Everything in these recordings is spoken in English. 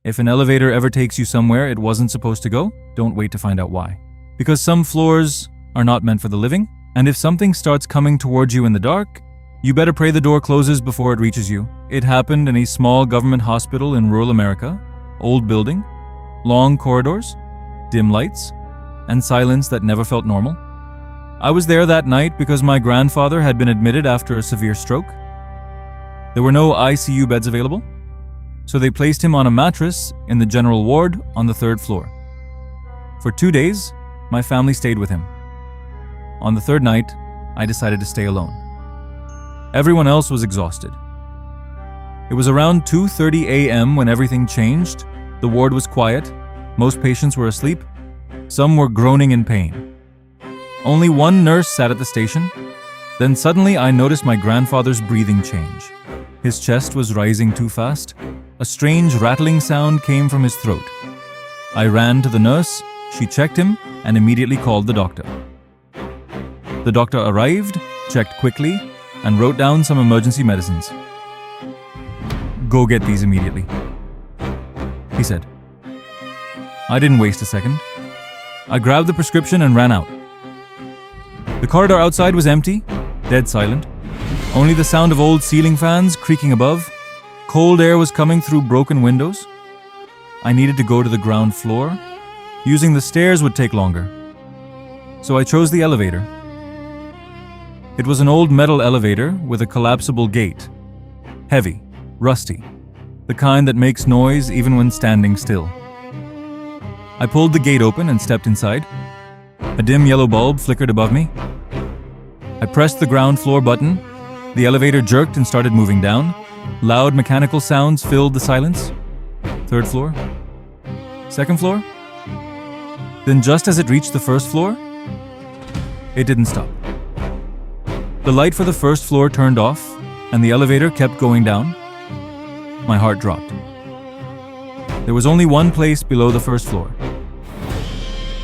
If an elevator ever takes you somewhere it wasn't supposed to go, don't wait to find out why. Because some floors are not meant for the living, and if something starts coming towards you in the dark, you better pray the door closes before it reaches you. It happened in a small government hospital in rural America. Old building, long corridors, dim lights, and silence that never felt normal. I was there that night because my grandfather had been admitted after a severe stroke. There were no ICU beds available, so they placed him on a mattress in the general ward on the 3rd floor. For 2 days, my family stayed with him. On the 3rd night, I decided to stay alone. Everyone else was exhausted. It was around 2:30 a.m. when everything changed. The ward was quiet. Most patients were asleep. Some were groaning in pain. Only one nurse sat at the station. Then suddenly I noticed my grandfather's breathing change. His chest was rising too fast. A strange rattling sound came from his throat. I ran to the nurse. She checked him and immediately called the doctor. The doctor arrived, checked quickly, and wrote down some emergency medicines. "Go get these immediately," he said. I didn't waste a second. I grabbed the prescription and ran out. The corridor outside was empty, dead silent. Only the sound of old ceiling fans creaking above. Cold air was coming through broken windows. I needed to go to the ground floor. Using the stairs would take longer, so I chose the elevator. It was an old metal elevator with a collapsible gate. Heavy, rusty, the kind that makes noise even when standing still. I pulled the gate open and stepped inside. A dim yellow bulb flickered above me. I pressed the ground floor button. The elevator jerked and started moving down. Loud mechanical sounds filled the silence. 3rd floor. 2nd floor. Then just as it reached the 1st floor, it didn't stop. The light for the 1st floor turned off, and the elevator kept going down. My heart dropped. There was only one place below the 1st floor.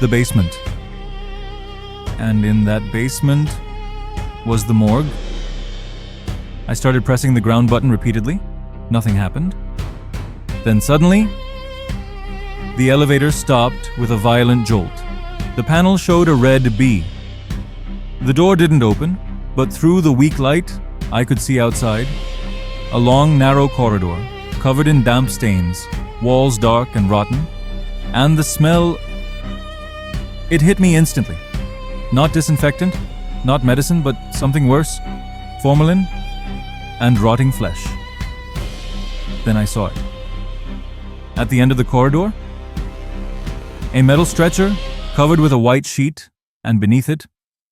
The basement. And in that basement was the morgue. I started pressing the ground button repeatedly. Nothing happened. Then suddenly, the elevator stopped with a violent jolt. The panel showed a red B. The door didn't open, but through the weak light, I could see outside. A long, narrow corridor, covered in damp stains, walls dark and rotten, and the smell... It hit me instantly. Not disinfectant, not medicine, but something worse. Formalin and rotting flesh. Then I saw it. At the end of the corridor, a metal stretcher covered with a white sheet, and beneath it,